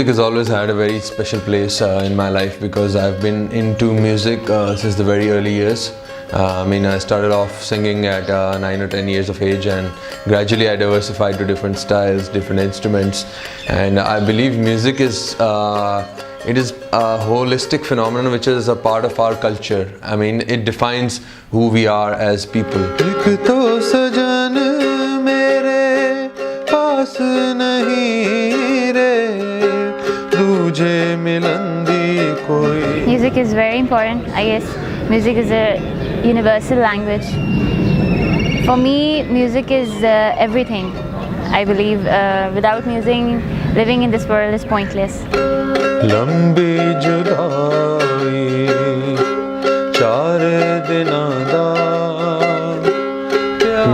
Music has always had a very special place in my life because I've been into music since the very early years. I started off singing at 9 or 10 years of age, and gradually I diversified to different styles, different instruments, and I believe music is it is a holistic phenomenon which is a part of our culture. It defines who we are as people. Music is very important. I guess music is a universal language. For me, music is everything. I believe without music, living in this world is pointless.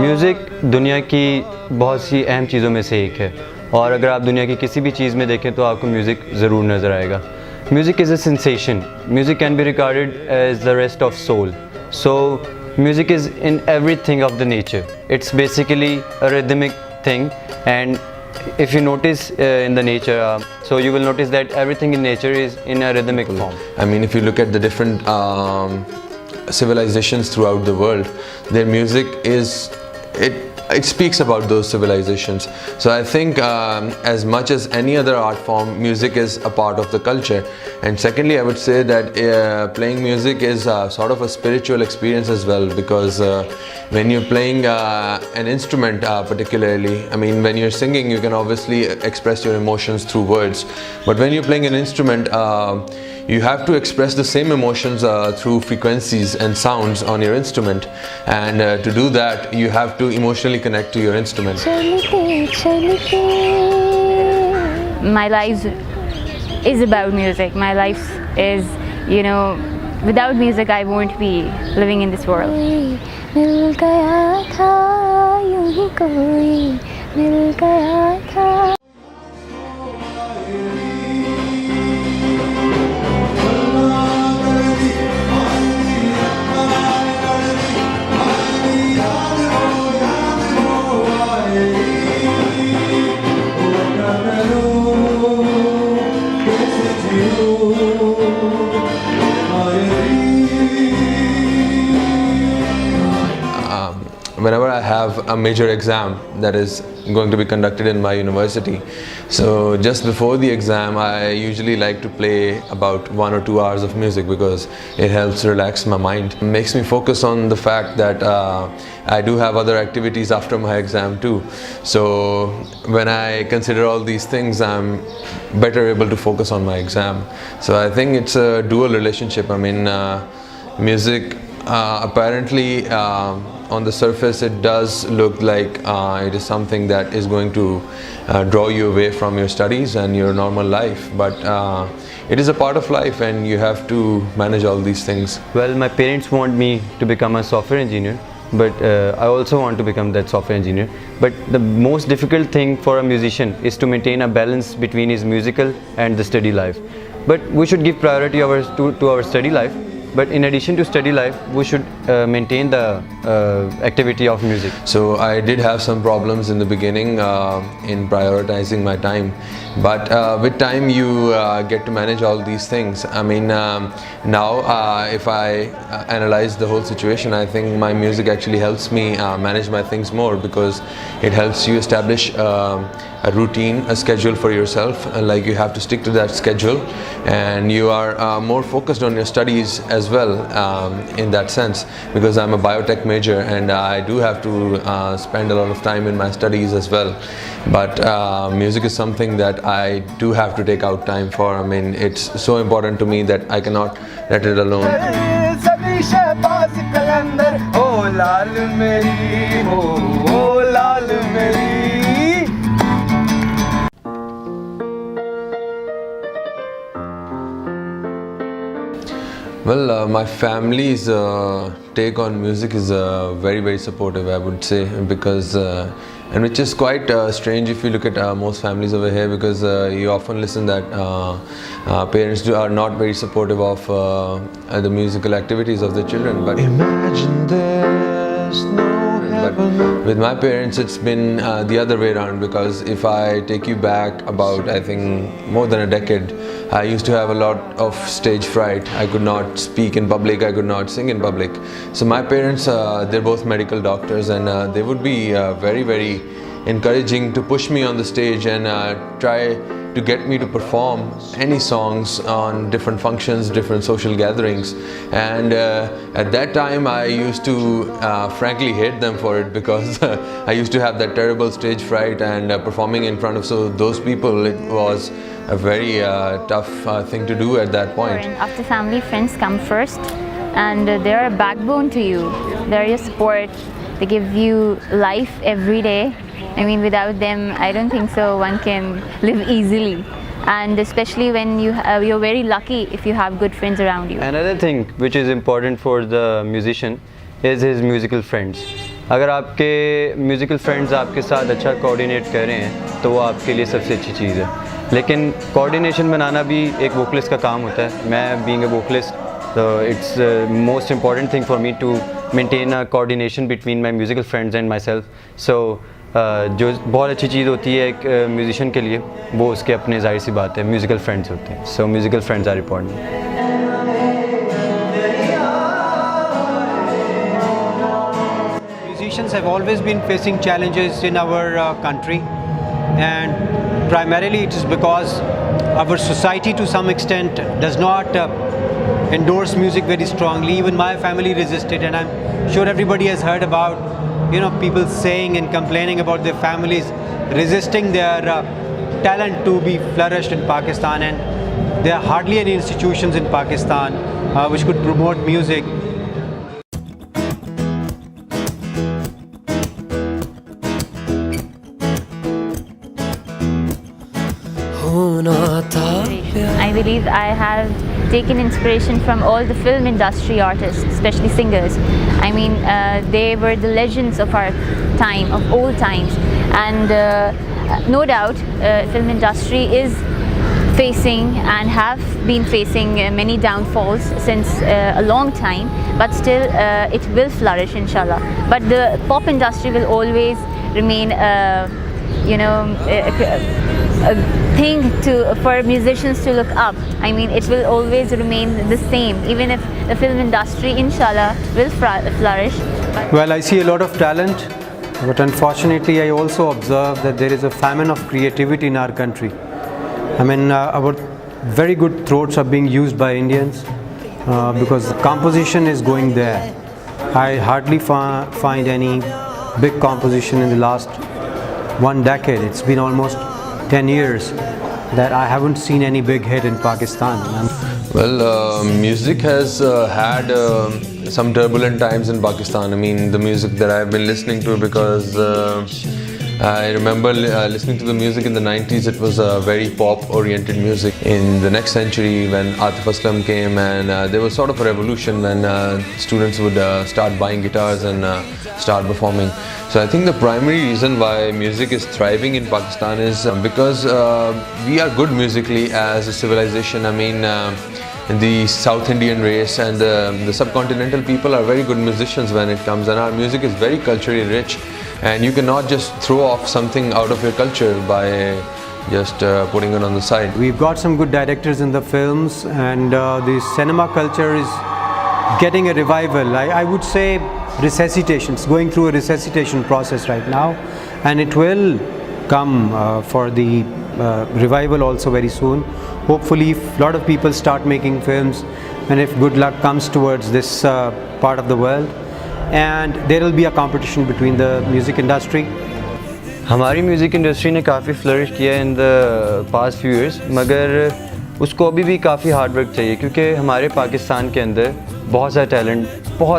Music दुनिया की बहुत सी अहम चीज़ों में से एक है, और अगर आप दुनिया की किसी भी चीज़ में देखें तो आपको म्यूज़िक ज़रूर नज़र आएगा. Music is a sensation. Music can be regarded as the rest of soul. So music is in everything of the nature. It's basically a rhythmic thing, and if you notice in the nature, so you will notice that everything in nature is in a rhythmic form. If you look at the different civilizations throughout the world, their music it speaks about those civilizations. So I think as much as any other art form, music is a part of the culture. And secondly, I would say that playing music is sort of a spiritual experience as well, because when you're playing an instrument particularly, when you're singing, you can obviously express your emotions through words, but when you're playing an instrument, you have to express the same emotions through frequencies and sounds on your instrument, and to do that you have to emotionally connect to your instrument. My life is about music. My life is, without music I won't be living in this world. Whenever I have a major exam that is going to be conducted in my university, so just before the exam I usually like to play about 1 or 2 hours of music, because it helps relax my mind. It makes me focus on the fact that I do have other activities after my exam too. So when I consider all these things, I'm better able to focus on my exam. So I think it's a dual relationship. Music apparently on the surface it does look like it is something that is going to draw you away from your studies and your normal life, but it is a part of life and you have to manage all these things. Well, my parents want me to become a software engineer, but I also want to become that software engineer. But the most difficult thing for a musician is to maintain a balance between his musical and the study life. But we should give priority to our study life. But in addition to study life, we should maintain the activity of music. So I did have some problems in the beginning in prioritizing my time, but with time you get to manage all these things. Now if I analyze the whole situation, I think my music actually helps me manage my things more, because it helps you establish a routine, a schedule for yourself, like you have to stick to that schedule, and you are more focused on your studies as well in that sense, because I'm a biotech major and I do have to spend a lot of time in my studies as well. But music is something that I do have to take out time for. It's so important to me that I cannot let it alone. Well, my family's take on music is very, very supportive, I would say, because and which is quite strange if you look at most families over here, because you often listen that parents are not very supportive of the musical activities of the children. But imagine there's no heaven. With my parents, it's been the other way around, because if I take you back about, I think, more than a decade, I used to have a lot of stage fright. I could not speak in public, I could not sing in public. So my parents, they're both medical doctors, and they would be very, very encouraging to push me on the stage and try to get me to perform any songs on different functions, different social gatherings. And at that time I used to frankly hate them for it, because I used to have that terrible stage fright, and performing in front of those people, it was a very tough thing to do at that point. After family, friends come first, and they're a backbone to you. They're your support. They give you life every day. I mean, without them, I don't think so one can live easily. And especially when you're very lucky if you have good friends around you. Another thing which is important for the musician is his musical friends. अगर आपके musical friends आपके साथ अच्छा coordinate कर रहे हैं तो वो आपके लिए सबसे अच्छी चीज़ है. लेकिन कोऑर्डिनेशन बनाना भी एक वोकलिस्ट का काम होता है. मैं being a vocalist, it's most important thing for me to maintain a coordination between my musical friends and myself. So जो बहुत अच्छी चीज़ होती है एक म्यूजिशियन के लिए, वो उसके अपने ज़ाहिर सी बात है म्यूज़िकल फ्रेंड्स होते हैं. So musical friends are important. Musicians have always been facing challenges in our country, and primarily it is because our society to some extent does not endorse music very strongly. Even my family resisted, and I'm sure everybody has heard about people saying and complaining about their families resisting their talent to be flourished in Pakistan, and there are hardly any institutions in Pakistan which could promote music. I believe I have taken inspiration from all the film industry artists, especially singers. I mean, they were the legends of our time, of old times, and no doubt film industry is facing and have been facing many downfalls since a long time, but still it will flourish, inshallah. But the pop industry will always remain a thing for musicians to look up. I mean, it will always remain the same, even if the film industry, inshallah, will flourish. Well, I see a lot of talent, but unfortunately I also observe that there is a famine of creativity in our country. I mean, our very good throats are being used by Indians because the composition is going there. I hardly find any big composition in the last 1 decade. It's been almost 10 years that I haven't seen any big hit in Pakistan. Well, music has had some turbulent times in Pakistan. I mean, the music that I've been listening to, because I remember listening to the music in the 90s, it was very pop-oriented music. In the next century, when Atif Aslam came, and there was sort of a revolution when students would start buying guitars and start performing. So I think the primary reason why music is thriving in Pakistan is because we are good musically as a civilization. I mean, the South Indian race and the subcontinental people are very good musicians when it comes, and our music is very culturally rich, and you cannot just throw off something out of your culture by just putting it on the side. We've got some good directors in the films, and the cinema culture is getting a revival. I would say resuscitation. It's going through a resuscitation process right now, and it will come for the revival also very soon. Hopefully, if a lot of people start making films, and if good luck comes towards this part of the world, and there will be a competition between the music industry. हमारी music industry ने काफ़ी flourish किया in the past few years, मगर उसको अभी भी काफ़ी hard work चाहिए, क्योंकि हमारे पाकिस्तान के अंदर बहुत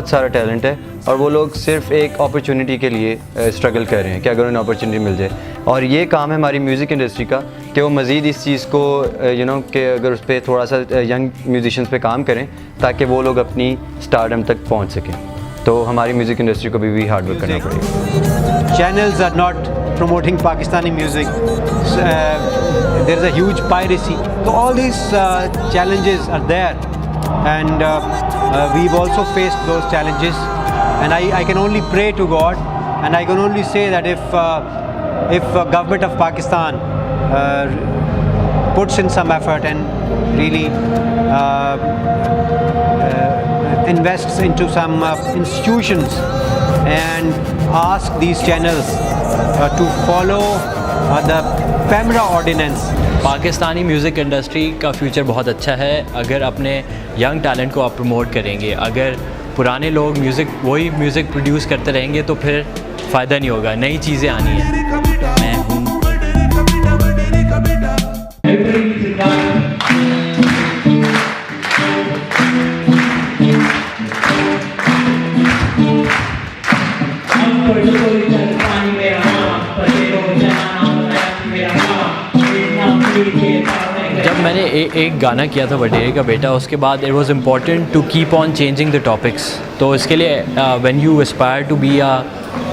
सारा टैलेंट है, और वो लोग सिर्फ एक अपॉर्चुनिटी के लिए स्ट्रगल कर रहे हैं कि अगर उन्हें अपॉर्चुनिटी मिल जाए. और ये काम है हमारी म्यूज़िक इंडस्ट्री का कि वो मज़ीद इस चीज़ को कि अगर उस पर थोड़ा सा यंग म्यूजिशियंस पे काम करें ताकि वो लोग अपनी स्टारडम तक पहुंच सकें. तो हमारी म्यूज़िक इंडस्ट्री को भी हार्ड वर्क करना पड़ेगा. Channels are not promoting Pakistani music. There is a huge piracy. So all these challenges are there, and we've also faced those challenges. And I can only pray to God And I can only say that if government of Pakistan puts in some effort and really invests into some institutions and ask these channels to follow the camera ordinance. Pakistani music industry का future बहुत अच्छा है अगर अपने young talent को आप promote करेंगे. अगर पुराने लोग वही म्यूज़िक प्रोड्यूस करते रहेंगे तो फिर फ़ायदा नहीं होगा, नई चीज़ें आनी हैं. मैं हूँ जब मैंने एक गाना किया था वडेरे का बेटा, उसके बाद it was important to keep on changing the topics. तो इसके लिए when you aspire to be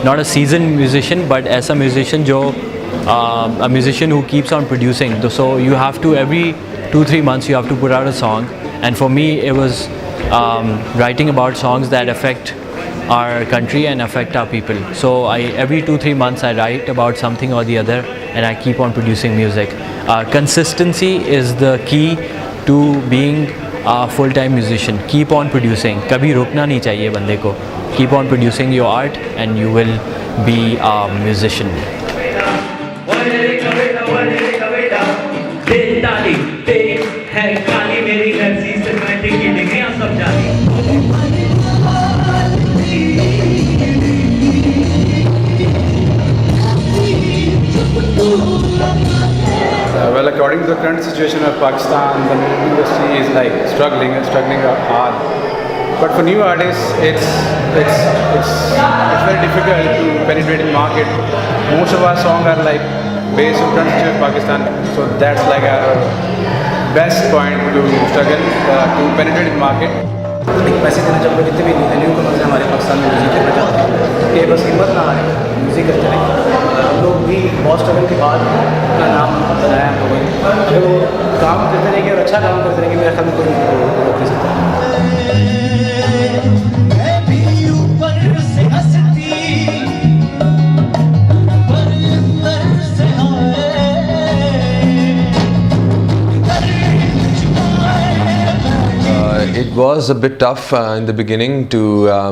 not a season musician but ऐसा म्यूजिशियन जो a musician who keeps on producing, so you have to every 2-3 months you have to put out a song. And for me it was writing about songs that affect our country and affect our people. So every 2-3 months I write about something or the other and I keep on producing music. Consistency is the key to being a full-time musician. Keep on producing. कभी रुकना नहीं चाहिए बंदे को. Keep on producing your art and you will be a musician. Well, according to the current situation of Pakistan, the music industry is like struggling hard. But for new artists, it's very difficult to penetrate in market. Most of our songs are like based on current situation of Pakistan, so that's like our best point to struggle to penetrate in market. एक पैसे देना चाहूँगा जितने भी LU commerce हैं हमारे पाकिस्तान में music करना चाहते हैं कि बस हिम्मत ना आए म्यूज़िक करते रहें. हम लोग भी बहुत स्ट्रगल के बाद अपना नाम बनाया हम लोगों ने. अगर वो काम करते रहेंगे और अच्छा काम करते रहेंगे मेरा ख्याल में कोई रोक नहीं सकता. It was a bit tough in the beginning to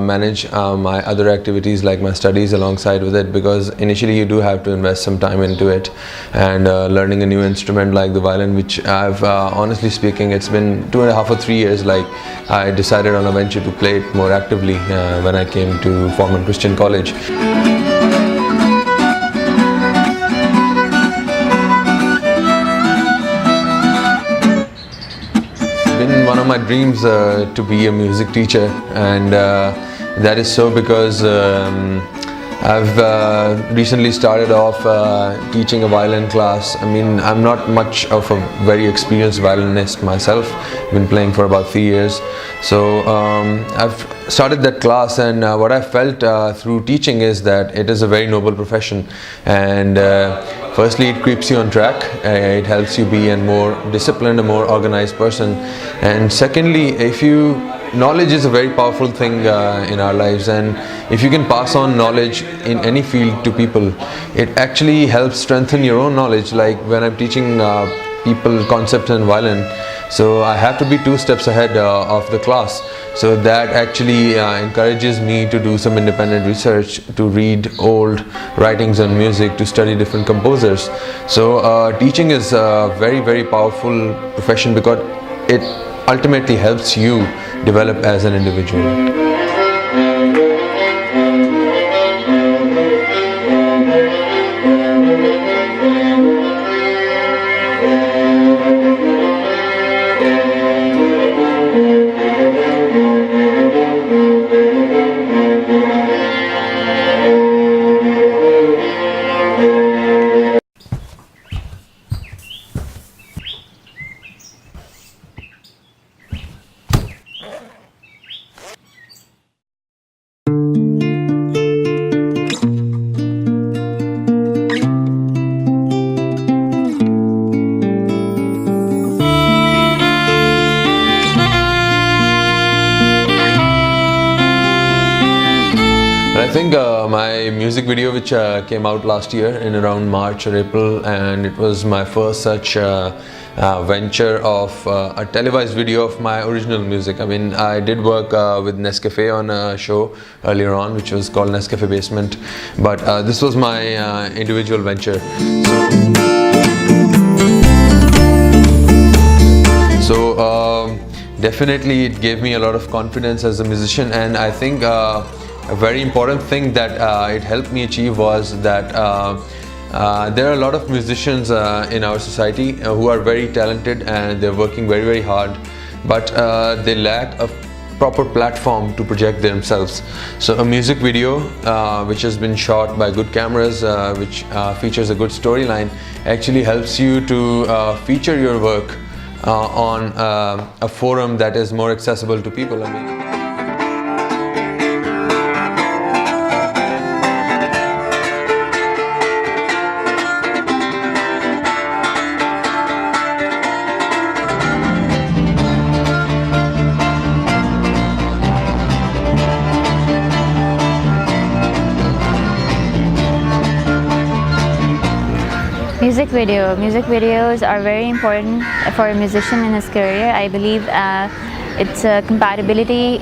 manage my other activities like my studies alongside with it, because initially you do have to invest some time into it, and learning a new instrument like the violin, which I've honestly speaking it's been 2.5 or 3 years. Like I decided on a venture to play it more actively when I came to former Christian college. One of my dreams to be a music teacher, and that is so because I've recently started off teaching a violin class. I mean, I'm not much of a very experienced violinist myself. I've been playing for about 3 years, so I've started that class, and what I felt through teaching is that it is a very noble profession, and firstly it keeps you on track, it helps you be a more disciplined, a more organized person, and secondly, knowledge is a very powerful thing in our lives, and if you can pass on knowledge in any field to people, it actually helps strengthen your own knowledge. Like when I'm teaching people concepts in violin, so I have to be 2 steps ahead of the class, so that actually encourages me to do some independent research, to read old writings on music, to study different composers. So teaching is a very, very powerful profession because it ultimately helps you develop as an individual. I think my music video, which came out last year in around March or April, and it was my first such venture of a televised video of my original music. I mean, I did work with Nescafe on a show earlier on, which was called Nescafe Basement, but this was my individual venture. So definitely it gave me a lot of confidence as a musician, and I think a very important thing that it helped me achieve was that there are a lot of musicians in our society who are very talented and they're working very, very hard, but they lack a proper platform to project themselves. So a music video which has been shot by good cameras, which features a good storyline, actually helps you to feature your work on a forum that is more accessible to people. I mean, Music videos are very important for a musician in his career. I believe it's a compatibility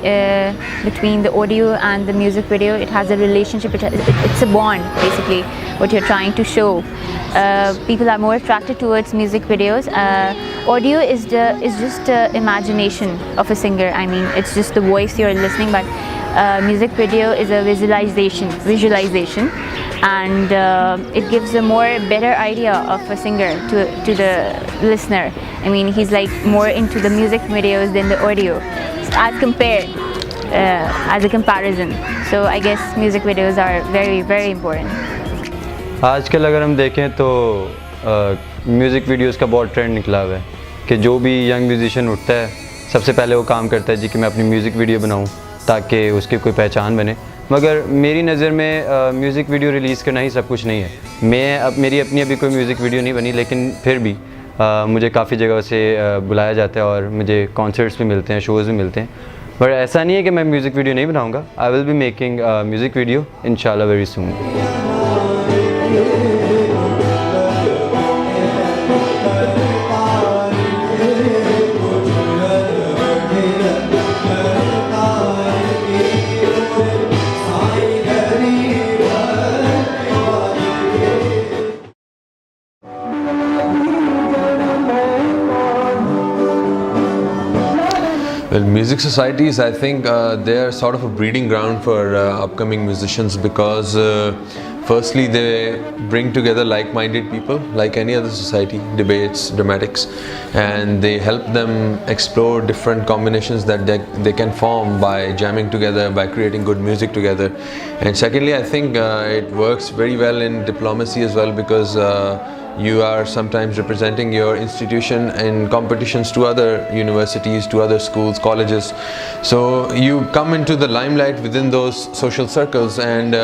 between the audio and the music video. It has a relationship, it's a bond basically, what you're trying to show. People are more attracted towards music videos. Audio is just the imagination of a singer. I mean, it's just the voice you're listening, but music video is a visualization, and it gives a better idea of a singer to the listener. I mean, he's like more into the music videos than the audio, as compared, as a comparison. So I guess music videos are very, very important. आजकल अगर हम देखें तो music videos का बहुत trend निकला हुआ है कि जो भी यंग म्यूजिशियन उठता है सबसे पहले वो काम करता है जी कि मैं अपनी म्यूज़िक वीडियो बनाऊं ताकि उसकी कोई पहचान बने। मगर मेरी नज़र में म्यूज़िक वीडियो रिलीज़ करना ही सब कुछ नहीं है। मेरी अपनी अभी कोई म्यूज़िक वीडियो नहीं बनी, लेकिन फिर भी मुझे काफ़ी जगह से बुलाया जाता है और मुझे कॉन्सर्ट्स भी मिलते हैं, शोज़ भी मिलते हैं। बट ऐसा नहीं है कि मैं म्यूज़िक वीडियो नहीं बनाऊँगा। I will be making music video इंशाल्लाह very soon. Well, music societies, I think they are sort of a breeding ground for upcoming musicians, because firstly they bring together like-minded people like any other society, debates, dramatics, and they help them explore different combinations that they can form by jamming together, by creating good music together. And secondly, I think it works very well in diplomacy as well, because you are sometimes representing your institution in competitions to other universities, to other schools, colleges. So you come into the limelight within those social circles, and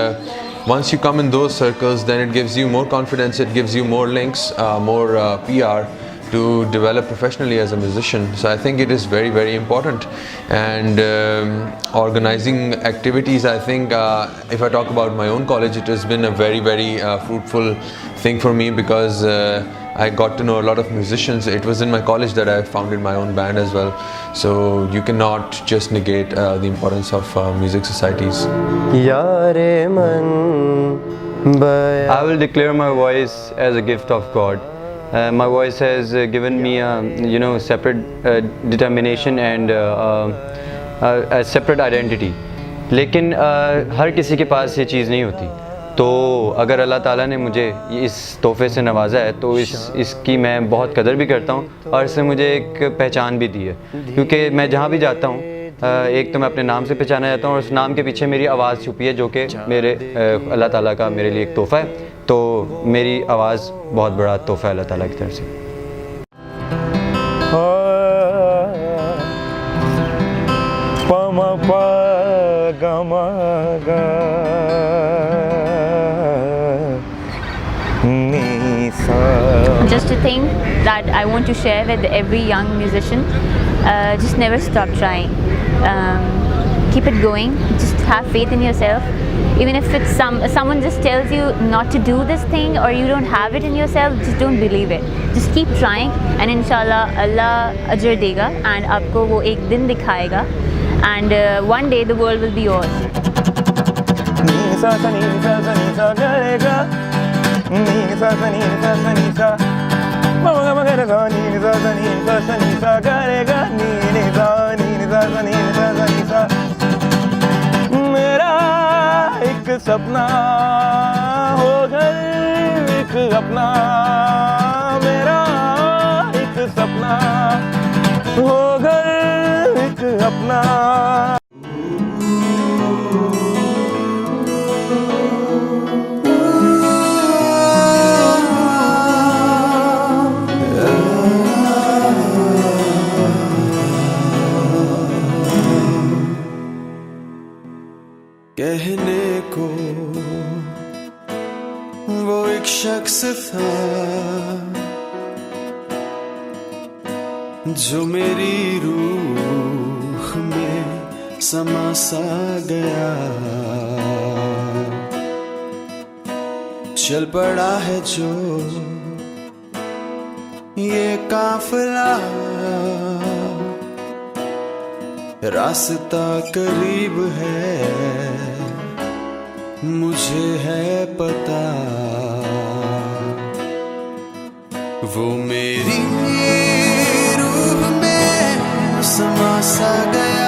once you come in those circles, then it gives you more confidence, it gives you more links, more PR to develop professionally as a musician. So I think it is very, very important. And organizing activities, I think if I talk about my own college, it has been a very, very fruitful thing for me, because I got to know a lot of musicians. It was in my college that I founded my own band as well. So you cannot just negate the importance of music societies. I will declare my voice as a gift of God. My voice has given me a separate determination and a separate identity. लेकिन हर किसी के पास ये चीज़ नहीं होती। तो अगर अल्लाह ताला ने मुझे इस तोहफ़े से नवाजा है तो इसकी मैं बहुत कदर भी करता हूँ, और इससे मुझे एक पहचान भी दी है। क्योंकि मैं जहाँ भी जाता हूँ, एक तो मैं अपने नाम से पहचाना जाता हूँ, और उस नाम के पीछे मेरी आवाज़ छुपी है, जो कि मेरे अल्लाह ताला का मेरे लिए एक तोहफ़ा है। तो मेरी आवाज़ बहुत बड़ा तोहफ़ा है अल्लाह ताला की तरफ से। Just a thing that I want to share with every young musician, just never stop trying. keep it going. Just have faith in yourself. Even if it's someone just tells you not to do this thing or you don't have it in yourself, just don't believe it. Just keep trying and inshallah Allah ajr dega and aapko wo ek din dikhayega and one day the world will be yours. मेरा एक सपना हो घर एक अपना, मेरा एक सपना हो घर एक अपना. कहने को वो एक शख्स था जो मेरी रूह में समा सा गया. चल पड़ा है जो ये काफिला, रास्ता करीब है मुझे है पता. वो मेरी रूह में समा सा गया.